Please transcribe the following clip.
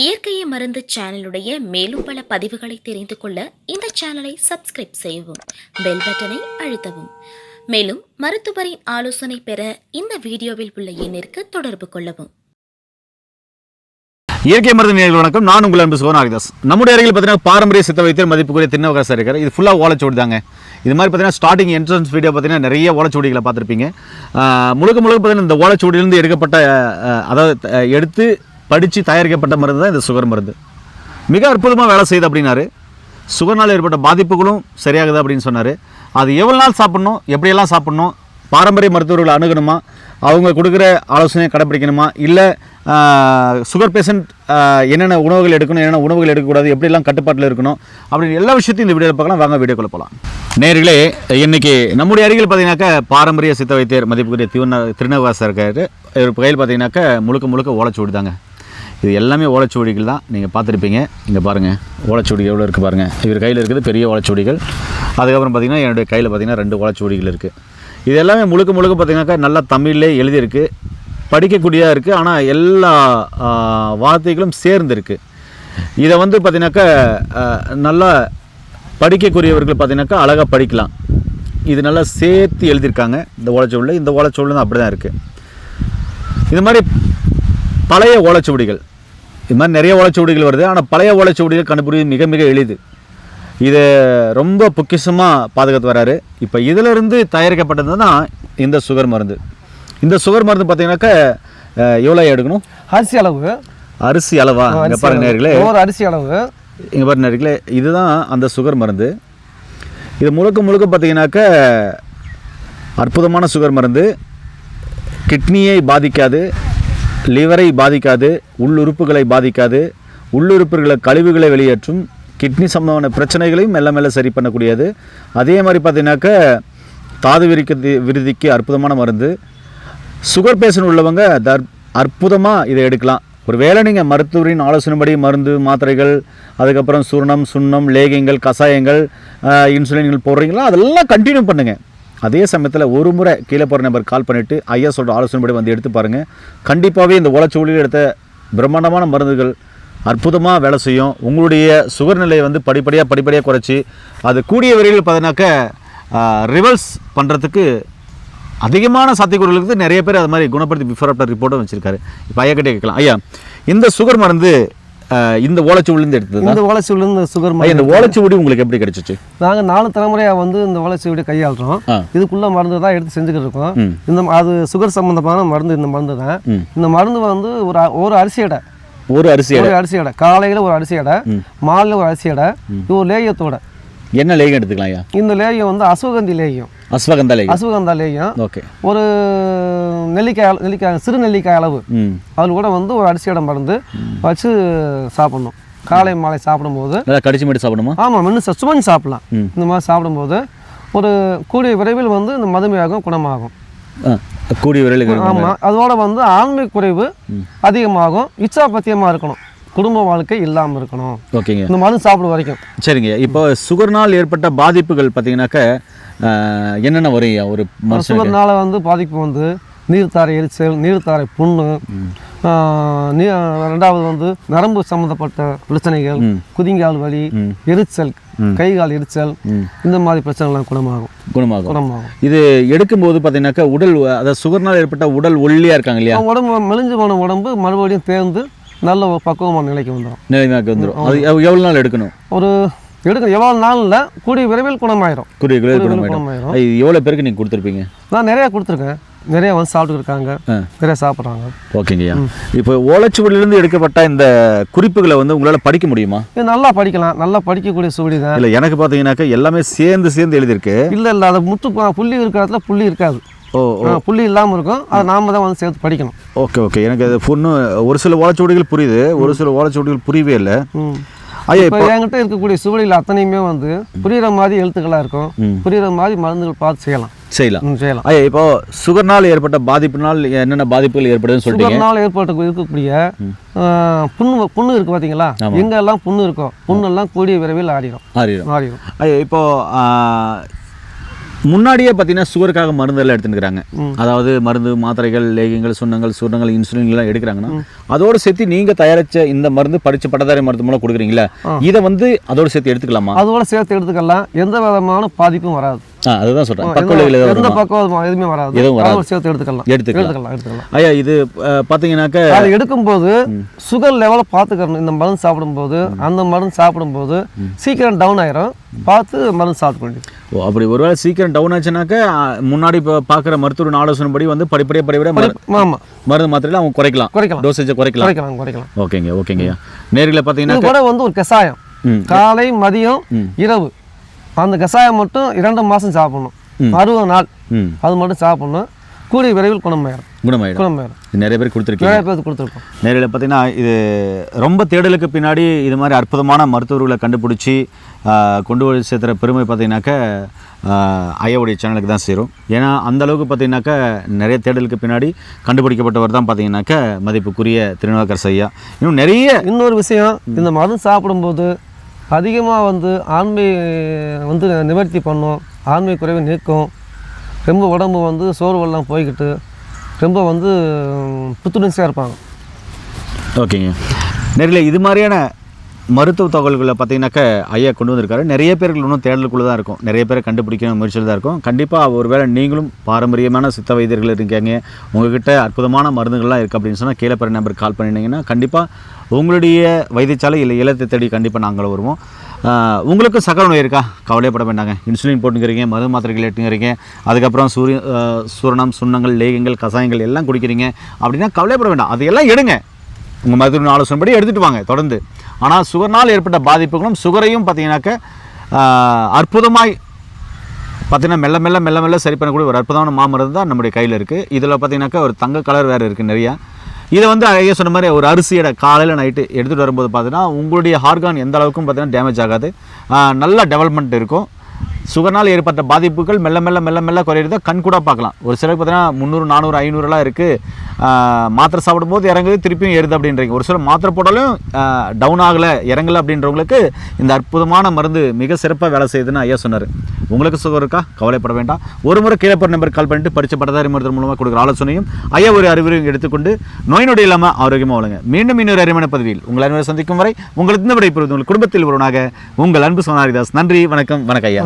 இயற்கையை மருந்து சேனலுடைய மேலும் பல பதிவுகளை தெரிந்து கொள்ள இந்த சேனலை சப்ஸ்கிரைப் செய்யவும், பெல் பட்டனை அழுத்தவும். மேலும் மருத்துவரின் ஆலோசனை பெற இந்த வீடியோவில் உள்ள எண்ணிற்கு தொடர்பு கொள்ளவும். இயற்கை மருந்து நேயர்கள் வணக்கம். நான் உங்கள் அன்பு சிவநாகதாஸ். நம்முடைய அருகில் பார்த்தீங்கன்னா பாரம்பரிய சித்த வைத்தியர் மதிப்புக்குரிய திண்ணவகாசர் இருக்கார். இது ஃபுல்லாக ஓலைச்சுவடி தாங்க. இது மாதிரி பார்த்தீங்கன்னா ஸ்டார்டிங் என்ட்ரன்ஸ் வீடியோ பார்த்தீங்கன்னா நிறைய ஓலைச்சுவடிகளை பார்த்துருப்பீங்க. முழுக்க பார்த்தீங்கன்னா இந்த ஓலைச்சுவடியிலிருந்து எடுக்கப்பட்ட அதாவது எடுத்து படித்து தயாரிக்கப்பட்ட மருந்து தான் இந்த சுகர் மருந்து. மிக அற்புதமாக வேலை செய்யுது அப்படின்னாரு. சுகர்னால் ஏற்பட்ட பாதிப்புகளும் சரியாகுது அப்படின்னு சொன்னார். அது எவ்வளோ நாள் சாப்பிட்ணும், எப்படியெல்லாம் சாப்பிட்ணும், பாரம்பரிய மருத்துவர்களை அணுகணுமா, அவங்க கொடுக்குற ஆலோசனையை கடைப்பிடிக்கணுமா, இல்லை சுகர் பேஷண்ட் என்னென்ன உணவுகள் எடுக்கணும், என்னென்ன உணவுகள் எடுக்கக்கூடாது, எப்படியெல்லாம் கட்டுப்பாட்டில் இருக்கணும் அப்படின்னு எல்லா விஷயத்தையும் இந்த வீடியோவில் பார்க்கலாம். வாங்க வீடியோக்குள்ள போகலாம். நேர்களே, இன்றைக்கி நம்முடைய அருகில் பார்த்தீங்கன்னாக்கா பாரம்பரிய சித்த வைத்தியர் மதிப்புக்குரிய திருநவாசர் இருக்கார். இவர் கையில் பார்த்தீங்கன்னாக்கா முழுக்க ஓலைச்சுவடி தாங்க. இது எல்லாமே ஓலைச்சுவடிகள் தான். நீங்கள் பார்த்துருப்பீங்க. இங்கே பாருங்கள், ஓலைச்சுவடி எவ்வளோ இருக்குது பாருங்கள். இவர் கையில் இருக்குது பெரிய ஓலைச்சுவடிகள். அதுக்கப்புறம் பார்த்திங்கன்னா என்னுடைய கையில் பார்த்திங்கன்னா 2 ஓலைச்சுவடிகள் இருக்குது. இது எல்லாமே முழுக்க பார்த்திங்கனாக்கா நல்லா தமிழ்லே எழுதியிருக்கு, படிக்கக்கூடியதாக இருக்குது. ஆனால் எல்லா வார்த்தைகளும் சேர்ந்து இருக்குது. இதை வந்து பார்த்திங்கனாக்கா நல்லா படிக்கக்கூடியவர்கள் பார்த்திங்கனாக்கா அழகாக படிக்கலாம். இது நல்லா சேர்த்து எழுதியிருக்காங்க இந்த ஓலைச்சுவடியில். இந்த ஓலைச்சுவடியில் தான் அப்படி தான் இருக்குது. இது மாதிரி பழைய ஓலைச்சுவடிகள், இது மாதிரி நிறைய ஓலைச்சுவடிகள் வருது. ஆனால் பழைய ஓலைச்சுவடிகள் கண்டுபிடிப்பது மிக எளிது. இதை ரொம்ப பொக்கிஷமாக பாதுகாத்து வராரு. இப்போ இதிலிருந்து தயாரிக்கப்பட்டது தான் இந்த சுகர் மருந்து. இந்த சுகர் மருந்து பார்த்தீங்கன்னாக்கா எவ்வளோ எடுக்கணும்? அரிசி அளவா? இங்கே பாருங்க நேர்களே, அரிசி அளவு இங்கே பாருங்க நேர்களே, இதுதான் அந்த சுகர் மருந்து. இது முழுக்க பார்த்தீங்கன்னாக்கா அற்புதமான சுகர் மருந்து. கிட்னியை பாதிக்காது, லிவரை பாதிக்காது, உள்ளுறுப்புகளை பாதிக்காது, உள்ளுறுப்புகளை கழிவுகளை வெளியேற்றும், கிட்னி சம்பந்தமான பிரச்சனைகளையும் மெல்ல சரி பண்ணக்கூடியது. அதே மாதிரி பார்த்தீங்கன்னாக்கா தாது விருதிக்கு அற்புதமான மருந்து. சுகர் பேஷண்ட் உள்ளவங்க அற்புதமாக இதை எடுக்கலாம். ஒரு வேளை நீங்கள் மருத்துவரின் ஆலோசனைப்படி மருந்து மாத்திரைகள், அதுக்கப்புறம் சூர்ணம், சுண்ணம், லேகியங்கள், கஷாயங்கள், இன்சுலின்கள் போடுறீங்களா, அதெல்லாம் கண்டினியூ பண்ணுங்கள். அதே சமயத்தில் ஒரு முறை கீழே போகிற நம்பர் கால் பண்ணிவிட்டு ஐயா சொல்கிற ஆலோசனைப்படி வந்து எடுத்து பாருங்கள். கண்டிப்பாகவே இந்த ஓலைச்சுவடியில் எடுத்த பிரம்மாண்டமான மருந்துகள் அற்புதமாக வேலை செய்யும். உங்களுடைய சுகர் நிலையை வந்து படிப்படியாக குறைச்சி அது கூடிய விரைவில் பார்த்தீங்கன்னாக்கா ரிவர்ஸ் பண்ணுறதுக்கு அதிகமான சாத்தியக்கூறுகளுக்கு நிறைய பேர் அது மாதிரி குணப்படுத்தி பிஃபோர் ஆஃப்டர் ரிப்போர்ட்டும் வச்சுருக்காரு. இப்போ ஐயா கிட்டே கேட்கலாம், ஐயா இந்த சுகர் மருந்து இந்த ஓலைச்சுவடிலேருந்து எடுத்தது? இந்த ஓலைச்சுவடிலேருந்து சுகர் மருந்து. இந்த ஓலைச்சுவடி உங்களுக்கு எப்படி கிடைச்சிச்சு? நாங்கள் 4 தலைமுறையாக வந்து இந்த ஓலைச்சுவடி கையாளுறோம். இதுக்குள்ள மருந்து தான் எடுத்து செஞ்சுக்கிட்டு இருக்கோம். இந்த அது சுகர் சம்பந்தமான மருந்து. இந்த மருந்து தான். இந்த மருந்து வந்து ஒரு அரிசி எடை, காலையில் ஒரு அரிசி எடை, மாலையில் ஒரு அரிசி எடை, இது ஒரு லேயத்தோட. என்ன லேயம் எடுத்துக்கலாம் ஐயா? இந்த லேயம் வந்து அஸ்வகந்தி லேயம். அஸ்வகந்தா லேயம். ஓகே. ஒரு நெல்லிக்காய் சிறு நெல்லிக்காய் அளவு அதில் கூட வந்து ஒரு அரிசி எடை மருந்து வச்சு சாப்பிடணும். காலை மாலை சாப்பிடும்போது கடிச்சு மட்டும் சாப்பிடணுமா? ஆமாம், இன்னும் சுமஞ்சு சாப்பிடலாம். இந்த மாதிரி சாப்பிடும்போது ஒரு கூடிய விரைவில் வந்து இந்த மதுமையாகும் குணமாகும். கூடிய விரைவில். ஆமாம். அதோட வந்து ஆண்மை குறைவு அதிகமாகும். இச்சாபத்தியமாக இருக்கணும், குடும்ப வாழ்க்கை இல்லாமல் இருக்கணும். ஓகேங்க. இந்த மருந்து சாப்பிடும் வரைக்கும். சரிங்க. இப்போ சுகர்னால் ஏற்பட்ட பாதிப்புகள் பார்த்தீங்கன்னாக்கா என்னென்ன வரும்? ஒரு சுகர்னால வந்து பாதிப்பு வந்து நீர்த்தாரை எரிச்சல், நீர்த்தாரை புண்ணு, 2வது வந்து நரம்பு சம்மந்தப்பட்ட பிரச்சனைகள், குதிங்கால் வலி, எரிச்சல், கைகால் எரிச்சல், இந்த மாதிரி பிரச்சனைலாம் குணமாகும். இது எடுக்கும்போது பார்த்தீங்கன்னாக்கா உடல், அதாவது சுகர்னால் ஏற்பட்ட உடல் ஒல்லியாக இருக்காங்க இல்லையா, உடம்பு மெலிஞ்சு போன உடம்பு மறுபடியும் தேர்ந்து நல்ல ஒரு பக்குவமான நிலைக்கு வந்துடும். அது எவ்வளோ நாள் எடுக்கணும்? எவ்வளோ நாள் இல்லை, கூடிய விரைவில் குணமாயிரும். எவ்வளோ பேருக்கு நீங்கள் கொடுத்துருப்பீங்க? நான் நிறையா கொடுத்துருக்கேன். நிறைய வந்து சாப்பிட்டு இருக்காங்க, நிறைய சாப்பிட்றாங்க. ஓகேங்கய்யா. இப்போ ஓலைச்சுவடியிலிருந்து எடுக்கப்பட்ட இந்த குறிப்புகளை வந்து உங்களால் படிக்க முடியுமா? நல்லா படிக்கலாம். நல்லா படிக்கக்கூடிய சுவடி தான். இல்லை, எனக்கு பார்த்தீங்கன்னாக்கா எல்லாமே சேர்ந்து எழுதியிருக்கு. இல்லை, அது புள்ளி இருக்கிற இடத்துல புள்ளி இருக்காது. புள்ளி இல்லாமல் இருக்கும். அதை நாம தான் வந்து சேர்த்து படிக்கணும். ஓகே. எனக்கு அது ஒரு சில ஓலைச்சுவடிகள் புரியுது, ஒரு சில ஓலைச்சுவடிகள் புரியவே இல்லை. இப்போ என்கிட்ட இருக்கக்கூடிய சுவடியில் அத்தனையுமே வந்து புரியுற மாதிரி எழுத்துக்களாக இருக்கும். புரியுற மாதிரி மருந்துகள் பார்த்து செய்யலாம். ஐயா, இப்போ சுகர்னால் ஏற்பட்ட பாதிப்புனால் என்னென்ன பாதிப்புகள் ஏற்படுதுன்னு சொல்லிட்டு, சுகர்னால் இருக்கக்கூடிய புண்ணு இருக்கு பார்த்தீங்களா, எங்கெல்லாம் புண்ணு இருக்கோ புண்ணெல்லாம் கூடிய விரைவில் ஆடிடும். ஐயா, இப்போ முன்னாடியே பார்த்தீங்கன்னா சுகருக்காக மருந்தெல்லாம் எடுத்துக்கிறாங்க. அதாவது மருந்து மாத்திரைகள் லேகியங்கள் சுண்ணங்கள் சூர்ணங்கள் இன்சுலின்லாம் எடுக்கிறாங்கன்னா அதோடு சேர்த்து நீங்கள் தயாரித்த இந்த மருந்து படித்த பட்டதாரி மருந்து மூலம் கொடுக்குறீங்களா, இதை வந்து அதோடு சேர்த்து எடுத்துக்கலாமா? அதோட சேர்த்து எடுத்துக்கலாம், எந்த விதமான பாதிப்பும் வராது. அதுதான் சொல்கிறேன், பக்கவிளைவுகள் எந்த பக்கம் எதுவுமே வராது, எதுவும் வராது, சேர்த்து எடுத்துக்கலாம். எடுத்துக்கலாம். ஐயா இது பார்த்தீங்கன்னாக்கா அது எடுக்கும்போது சுகர் லெவலை பார்த்துக்கணும். இந்த மருந்து சாப்பிடும்போது அந்த மருந்து சாப்பிடும்போது சீக்கிரம் டவுன் ஆயிரும், பார்த்து மருந்து சாப்பிட வேண்டியது. ஓ அப்படி ஒருவேளை சீக்கிரம் டவுன் ஆச்சுனாக்கா முன்னாடி இப்போ பார்க்குற மருத்துவ ஆலோசனைப்படி வந்து படிப்படியாக மருந்து மாத்திரையில் அவங்க குறைக்கலாம், டோசேஜை குறைக்கலாம். ஓகேங்கய்யா. நேரில் பார்த்தீங்கன்னா கூட வந்து ஒரு கஷாயம் காலை மதியம் இரவு அந்த கஷாயம் மட்டும் 2 மாதம் சாப்பிடணும், 60 நாள் அது மட்டும் சாப்பிடணும். கூடிய விரைவில் குணமாயிடும். நிறைய பேர் கொடுத்துருக்கோம். நேரில் பார்த்தீங்கன்னா இது ரொம்ப தேடலுக்கு பின்னாடி இது மாதிரி அற்புதமான மருத்துவர்களை கண்டுபிடிச்சி கொண்டு போய் சேர்த்துற பெருமை பார்த்தீங்கன்னாக்கா ஐயாவுடைய சேனலுக்கு தான் சேரும். ஏன்னா அந்தளவுக்கு பார்த்தீங்கன்னாக்கா நிறைய தேடலுக்கு பின்னாடி கண்டுபிடிக்கப்பட்டவர் தான் பார்த்தீங்கன்னாக்கா மதிப்புக்குரிய திருநாவுக்கரசு ஐயா. இன்னொரு விஷயம், இந்த மருந்து சாப்பிடும்போது அதிகமாக வந்து ஆண்மை வந்து நிவர்த்தி பண்ணும், ஆண்மை குறைவை நீக்கும், ரொம்ப உடம்பு வந்து சோர்வெல்லாம் போய்கிட்டு ரொம்ப வந்து புத்துணர்ச்சியாக இருப்பாங்க. ஓகேங்க. நேரில் இது மாதிரியான மருத்துவ தகவல்களை பார்த்தீங்கன்னாக்கா ஐயா கொண்டு வந்திருக்காரு. நிறைய பேர்கள் இன்னும் தேடலுக்குள்ளே தான் இருக்கும், நிறைய பேரை கண்டுபிடிக்கணும் முயற்சியில் தான் இருக்கும். கண்டிப்பாக ஒருவேளை நீங்களும் பாரம்பரியமான சித்த வைத்தியர்கள் இருக்கீங்க, உங்கள்கிட்ட அற்புதமான மருந்துகள்லாம் இருக்குது அப்படின்னு சொன்னால் கீழே பெற நம்பருக்கு கால் பண்ணிட்டீங்கன்னா கண்டிப்பாக உங்களுடைய வைத்தியசாலை இல்லை இல்லத்தை தேடி கண்டிப்பாக நாங்கள் வருவோம். உங்களுக்கு சக்கரை நோய் இருக்கா, கவலைப்பட வேண்டாங்க. இன்சுலின் போட்டுக்கிறீங்க, மருந்து மாத்திரைகள் எடுத்துக்கிறீங்க, அதுக்கப்புறம் சூரணம் சுண்ணங்கள் லேகியங்கள் கசாயங்கள் எல்லாம் குடிக்கிறீங்க அப்படின்னா கவலைப்பட வேண்டாம், அதையெல்லாம் எடுங்க. உங்கள் மருத்துவ ஆலோசனைப்படி எடுத்துகிட்டு வாங்க தொடர்ந்து. ஆனால் சுகர்னால் ஏற்பட்ட பாதிப்புகளும் சுகரையும் பார்த்தீங்கன்னாக்க அற்புதமாய் பார்த்தீங்கன்னா மெல்ல மெல்ல சரி பண்ணக்கூடிய ஒரு அற்புதமான மாமருந்து தான் நம்முடைய கையில் இருக்குது. இதில் பார்த்தீங்கன்னாக்கா ஒரு தங்க கலர் வேறு இருக்குது நிறையா. இதை வந்து ஐயா சொன்ன மாதிரி ஒரு அரிசியோட காலையில் நைட்டு எடுத்துகிட்டு வரும்போது பார்த்தீங்கன்னா உங்களுடைய ஹார்கான் எந்த அளவுக்கும் பார்த்தீங்கன்னா டேமேஜ் ஆகாது, நல்ல டெவலப்மெண்ட் இருக்கும். சுகர்னால் ஏற்பட்ட பாதிப்புகள் மெல்ல மெல்ல குறையிறத கண் கூட பார்க்கலாம். ஒரு சிலருக்கு பார்த்தீங்கன்னா 300 400 500 இருக்குது, மாத்திரை சாப்பிடும்போது இறங்குது திருப்பியும் ஏறுது அப்படின்றீங்க. ஒரு சிலர் மாத்திரை போட்டாலும் டவுன் ஆகலை இறங்கலை அப்படின்றவங்களுக்கு இந்த அற்புதமான மருந்து மிக சிறப்பாக வேலை செய்யுதுன்னு ஐயா சொன்னார். உங்களுக்கு சுகர் இருக்கா, கவலைப்பட வேண்டாம். ஒரு முறை கீழே போகிற நம்பருக்கு கால் பண்ணிட்டு படித்த பட்டதாரி மருத்துவம் மூலமாக கொடுக்குற ஆலோசனையும் ஐயா ஒரு அறிவுரையும் எடுத்துக்கொண்டு நோய் நொடி இல்லாமல் ஆரோக்கியமாக வளங்க. மீண்டும் இன்னொரு அருமையான பதிவில் உங்கள் அன்பை சந்திக்கும் வரை உங்களுக்கு இந்த விடைபெறுவது உங்கள் குடும்பத்தில் ஒருவனாக உங்கள் அன்பு சோனாரிதாஸ். நன்றி, வணக்கம். வணக்கம் ஐயா.